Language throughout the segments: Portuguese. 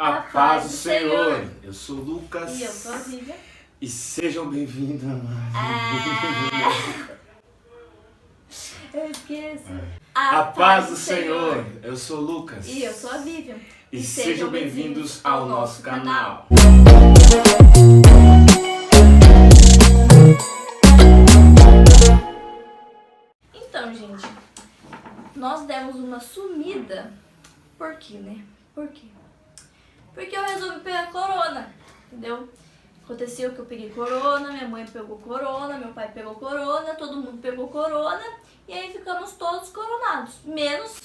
A paz do Senhor! Eu sou o Lucas. E eu sou a Vivian. E sejam bem-vindos a Eu esqueci. A paz do Senhor! Eu sou o Lucas. E eu sou a Vivian. E sejam bem-vindos ao nosso canal. Então, gente, nós demos uma sumida. Por quê, né? Por quê? Porque eu resolvi pegar corona, entendeu? Aconteceu que eu peguei corona, minha mãe pegou corona, meu pai pegou corona, todo mundo pegou corona, e aí ficamos todos coronados, menos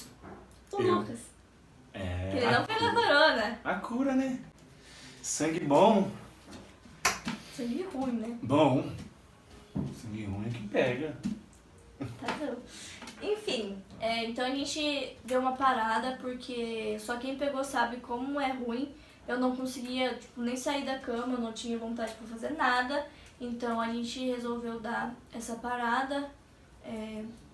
o Lucas. Que ele não pegou corona. A cura, né? Sangue bom. Sangue ruim, né? Bom. Sangue ruim é que pega. Tá bom. Enfim, então a gente deu uma parada porque só quem pegou sabe como é ruim. Eu não conseguia nem sair da cama, não tinha vontade pra fazer nada. Então a gente resolveu dar essa parada.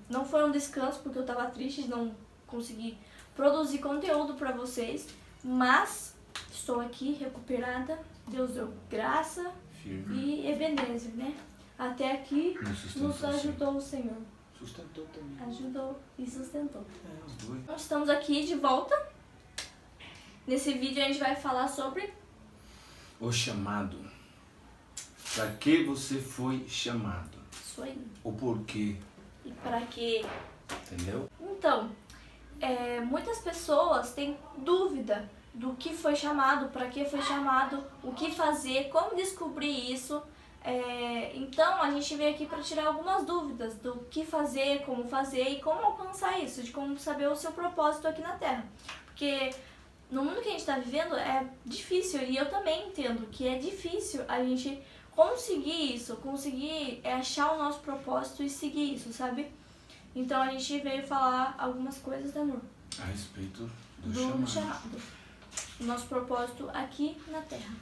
Não foi um descanso porque eu tava triste de não conseguir produzir conteúdo pra vocês. Mas estou aqui recuperada. Deus deu graça e Ebenezer, né? Até aqui nos ajudou o Senhor. Sustentou também. Ajudou e sustentou. Os dois. Nós estamos aqui de volta. Nesse vídeo a gente vai falar sobre O chamado. Para que você foi chamado? isso aí. O porquê. E para quê? Entendeu? Então, muitas pessoas têm dúvida do que foi chamado, para que foi chamado, o que fazer, como descobrir isso. Então a gente veio aqui para tirar algumas dúvidas do que fazer e como alcançar isso, de como saber o seu propósito aqui na Terra. Porque no mundo que a gente está vivendo é difícil, e eu também entendo que é difícil a gente conseguir isso, achar o nosso propósito e seguir isso, sabe? Então a gente veio falar algumas coisas, né, amor? A respeito Do chamado. O nosso propósito aqui na Terra.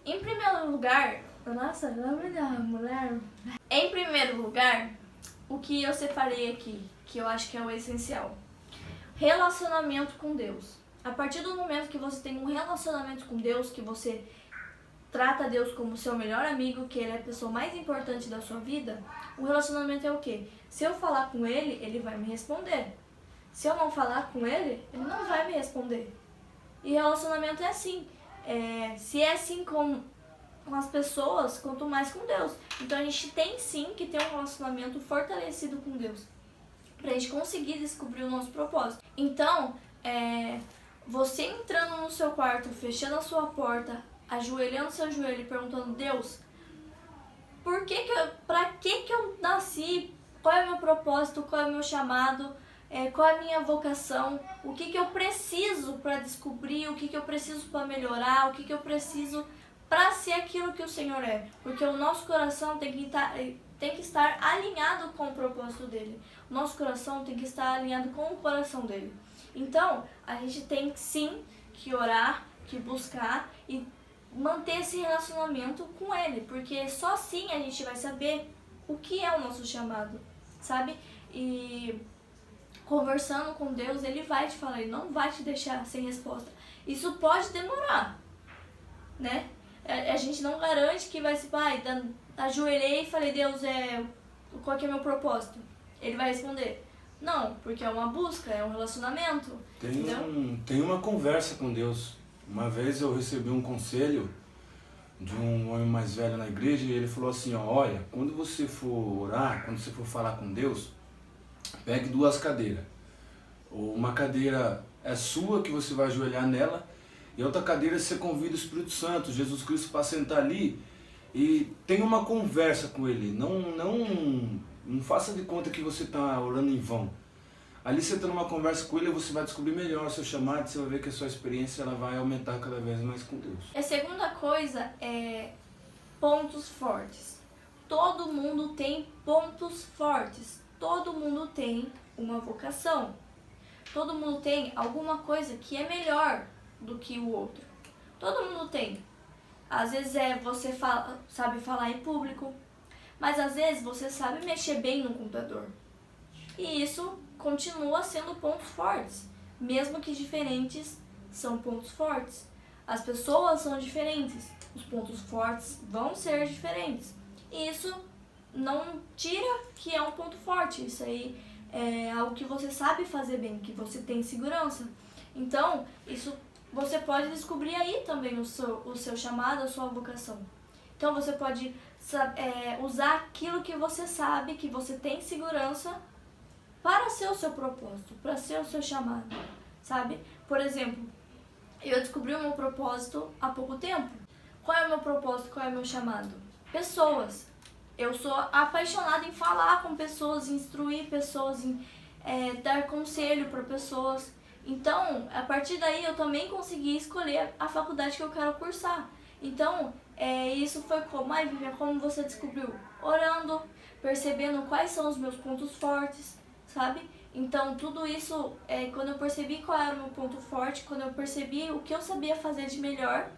Em primeiro lugar, nossa, lembra da mulher? Em primeiro lugar, o que eu separei aqui, que eu acho que é o essencial. Relacionamento com Deus. A partir do momento que você tem um relacionamento com Deus, que você trata Deus como seu melhor amigo, que Ele é a pessoa mais importante da sua vida, o relacionamento é o quê? Se eu falar com Ele, Ele vai me responder. Se eu não falar com Ele, Ele não vai me responder. E relacionamento é assim. Se é assim com as pessoas, quanto mais com Deus. Então a gente tem sim que ter um relacionamento fortalecido com Deus, pra gente conseguir descobrir o nosso propósito. Então, você entrando no seu quarto, fechando a sua porta, ajoelhando seu joelho e perguntando: Deus, pra que eu nasci? Qual é o meu propósito? Qual é o meu chamado? Qual é a minha vocação? O que eu preciso para descobrir? O que eu preciso para melhorar? O que eu preciso para ser aquilo que o Senhor é? Porque o nosso coração tem que estar alinhado com o propósito dele. O nosso coração tem que estar alinhado com o coração dele. Então, a gente tem sim que orar, que buscar e manter esse relacionamento com ele, porque só assim a gente vai saber o que é o nosso chamado, sabe? E conversando com Deus, Ele vai te falar, Ele não vai te deixar sem resposta. Isso pode demorar, né? A gente não garante que vai ser, ajoelhei e falei: Deus, qual que é o meu propósito? Ele vai responder: não, porque é uma busca, é um relacionamento. Tem uma conversa com Deus. Uma vez eu recebi um conselho de um homem mais velho na igreja e ele falou assim: olha, quando você for orar, quando você for falar com Deus, pegue 2 cadeiras. Uma cadeira é sua, que você vai ajoelhar nela, e outra cadeira você convida o Espírito Santo, Jesus Cristo, para sentar ali e tem uma conversa com Ele. Não faça de conta que você está orando em vão. Ali você está numa conversa com Ele, você vai descobrir melhor o seu chamado, você vai ver que a sua experiência ela vai aumentar cada vez mais com Deus. A segunda coisa é pontos fortes. Todo mundo tem pontos fortes. Todo mundo tem uma vocação. Todo mundo tem alguma coisa que é melhor do que o outro. Todo mundo tem. Às vezes você sabe falar em público, mas às vezes você sabe mexer bem no computador. E isso continua sendo pontos fortes, mesmo que diferentes, são pontos fortes. As pessoas são diferentes, os pontos fortes vão ser diferentes. E isso não tira que é um ponto forte, isso aí é algo que você sabe fazer bem, que você tem segurança. Então, isso você pode descobrir aí também o seu chamado, a sua vocação. Então, você pode usar aquilo que você sabe, que você tem segurança, para ser o seu propósito, para ser o seu chamado, sabe? Por exemplo, eu descobri o meu propósito há pouco tempo. Qual é o meu propósito? Qual é o meu chamado? Pessoas. Eu sou apaixonada em falar com pessoas, em instruir pessoas, em dar conselho para pessoas. Então, a partir daí eu também consegui escolher a faculdade que eu quero cursar. Então, isso foi como, Vivian, como você descobriu? Orando, percebendo quais são os meus pontos fortes, sabe? Então, tudo isso, quando eu percebi qual era o meu ponto forte, quando eu percebi o que eu sabia fazer de melhor,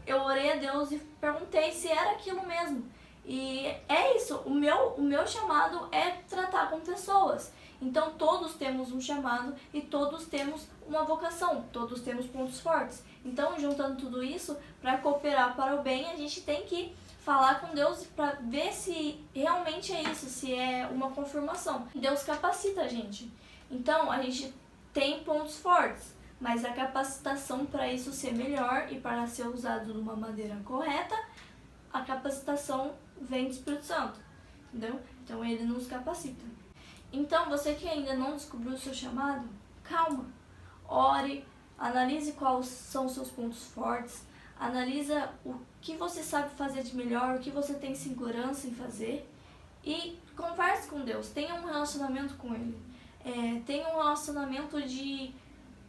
eu orei a Deus e perguntei se era aquilo mesmo. E é isso, o meu chamado é tratar com pessoas. Então, todos temos um chamado e todos temos uma vocação, todos temos pontos fortes. Então, juntando tudo isso, para cooperar para o bem, a gente tem que falar com Deus para ver se realmente é isso, se é uma confirmação. Deus capacita a gente. Então, a gente tem pontos fortes, mas a capacitação para isso ser melhor e para ser usado de uma maneira correta, a capacitação vem do Espírito Santo, entendeu? Então, ele nos capacita. Então, você que ainda não descobriu o seu chamado, calma, ore, analise quais são os seus pontos fortes, analisa o que você sabe fazer de melhor, o que você tem segurança em fazer e converse com Deus, tenha um relacionamento com Ele. Tenha um relacionamento de...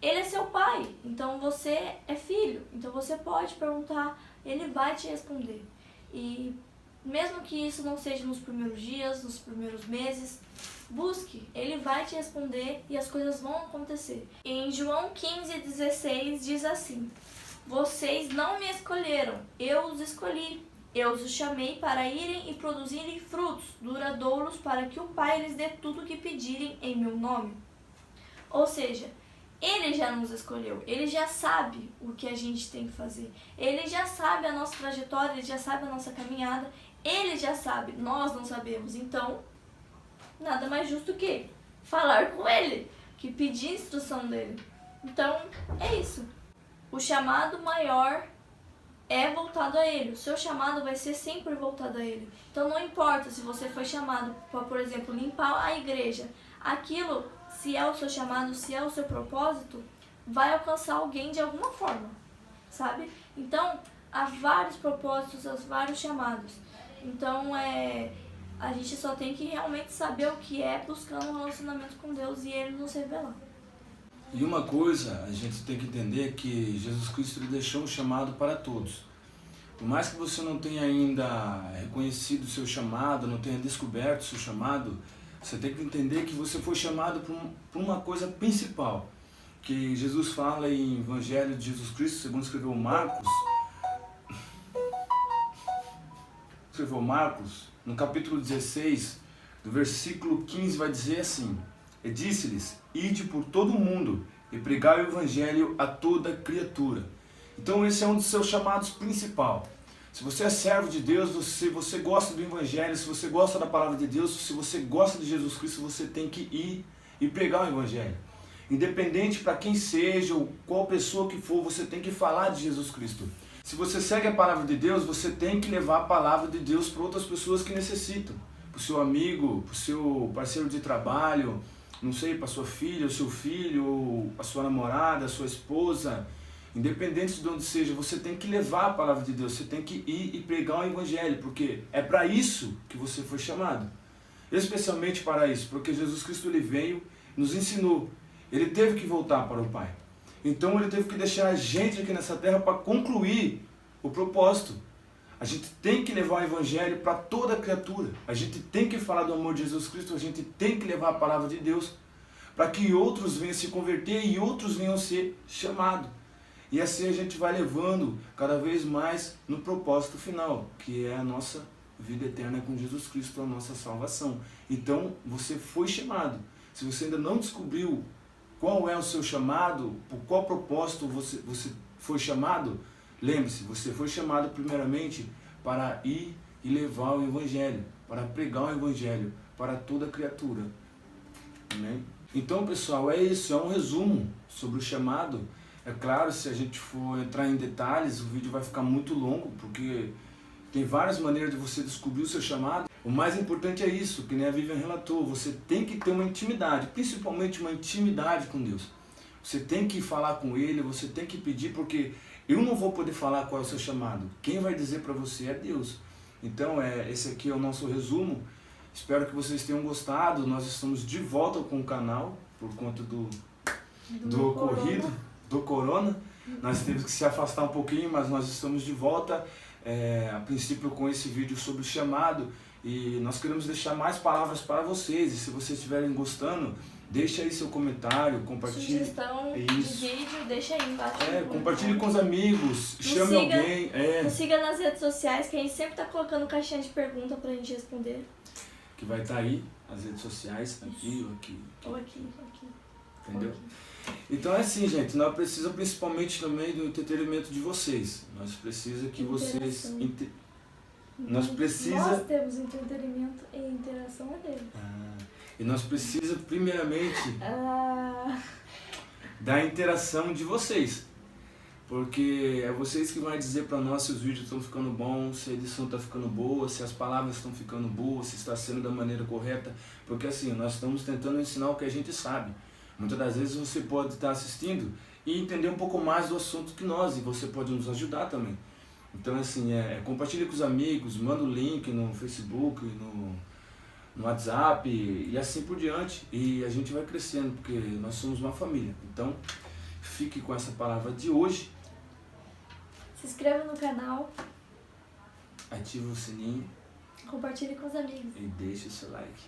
Ele é seu pai, então você é filho, então você pode perguntar, Ele vai te responder. E mesmo que isso não seja nos primeiros dias, nos primeiros meses, busque, Ele vai te responder e as coisas vão acontecer. Em João 15,16 diz assim: vocês não me escolheram, eu os escolhi. Eu os chamei para irem e produzirem frutos duradouros para que o Pai lhes dê tudo o que pedirem em meu nome. Ou seja, Ele já nos escolheu, Ele já sabe o que a gente tem que fazer. Ele já sabe a nossa trajetória, Ele já sabe a nossa caminhada, Ele já sabe, nós não sabemos. Então, nada mais justo que falar com Ele, que pedir instrução dEle. Então, é isso. O chamado maior é voltado a Ele. O seu chamado vai ser sempre voltado a Ele. Então, não importa se você foi chamado para, por exemplo, limpar a igreja. Aquilo, se é o seu chamado, se é o seu propósito, vai alcançar alguém de alguma forma, sabe? Então, há vários propósitos, há vários chamados. Então, a gente só tem que realmente saber o que é, buscando um relacionamento com Deus e Ele nos revelar. E uma coisa a gente tem que entender é que Jesus Cristo ele deixou um chamado para todos. Por mais que você não tenha ainda reconhecido o seu chamado, não tenha descoberto o seu chamado, você tem que entender que você foi chamado por uma coisa principal. Que Jesus fala em Evangelho de Jesus Cristo, segundo escreveu Marcos, no capítulo 16, do versículo 15, vai dizer assim: e disse-lhes, ide por todo o mundo e pregai o Evangelho a toda criatura. Então esse é um dos seus chamados principal. Se você é servo de Deus, se você gosta do Evangelho, se você gosta da palavra de Deus, se você gosta de Jesus Cristo, você tem que ir e pregar o Evangelho. Independente para quem seja ou qual pessoa que for, você tem que falar de Jesus Cristo. Se você segue a palavra de Deus, você tem que levar a palavra de Deus para outras pessoas que necessitam. Para o seu amigo, para o seu parceiro de trabalho, não sei, para sua filha, o seu filho, a sua namorada, a sua esposa. Independente de onde seja, você tem que levar a palavra de Deus, você tem que ir e pregar o Evangelho, porque é para isso que você foi chamado. Especialmente para isso, porque Jesus Cristo ele veio, nos ensinou, ele teve que voltar para o Pai. Então ele teve que deixar a gente aqui nessa terra para concluir o propósito. A gente tem que levar o Evangelho para toda criatura, a gente tem que falar do amor de Jesus Cristo, a gente tem que levar a palavra de Deus, para que outros venham se converter e outros venham ser chamados. E assim a gente vai levando cada vez mais no propósito final, que é a nossa vida eterna com Jesus Cristo, a nossa salvação. Então, você foi chamado. Se você ainda não descobriu qual é o seu chamado, por qual propósito você foi chamado, Lembre-se, você foi chamado primeiramente para ir e levar o Evangelho, para pregar o Evangelho para toda criatura. Amém? Então, pessoal, é isso, é um resumo sobre o chamado. É claro, se a gente for entrar em detalhes, o vídeo vai ficar muito longo, porque tem várias maneiras de você descobrir o seu chamado. O mais importante é isso, que nem a Vivian relatou, você tem que ter uma intimidade, principalmente uma intimidade com Deus. Você tem que falar com Ele, você tem que pedir, porque eu não vou poder falar qual é o seu chamado. Quem vai dizer para você é Deus. Então, esse aqui é o nosso resumo. Espero que vocês tenham gostado. Nós estamos de volta com o canal, por conta do ocorrido, do corona. Nós temos que se afastar um pouquinho, mas nós estamos de volta, a princípio com esse vídeo sobre o chamado. E nós queremos deixar mais palavras para vocês. E se vocês estiverem gostando, deixa aí seu comentário, compartilhe. Sugestão de vídeo, deixa aí embaixo. Compartilhe com os amigos, chame alguém. Nos siga nas redes sociais, que a gente sempre está colocando caixinha de pergunta para a gente responder. Que vai estar aí, as redes sociais, aqui ou aqui. Ou aqui. Entendeu? Então é assim, gente, nós precisamos principalmente também do entretenimento de vocês. Nós precisamos que vocês... Nós temos entretenimento e interação é dele. E nós precisamos, primeiramente, da interação de vocês. Porque é vocês que vão dizer para nós se os vídeos estão ficando bons, se a edição está ficando boa, se as palavras estão ficando boas, se está sendo da maneira correta. Porque assim, nós estamos tentando ensinar o que a gente sabe. Muitas das vezes você pode estar assistindo e entender um pouco mais do assunto que nós, e você pode nos ajudar também. Então assim, compartilhe com os amigos, manda o link no Facebook, no WhatsApp e assim por diante. E a gente vai crescendo, porque nós somos uma família. Então, fique com essa palavra de hoje. Se inscreva no canal. Ative o sininho. Compartilhe com os amigos. E deixe o seu like.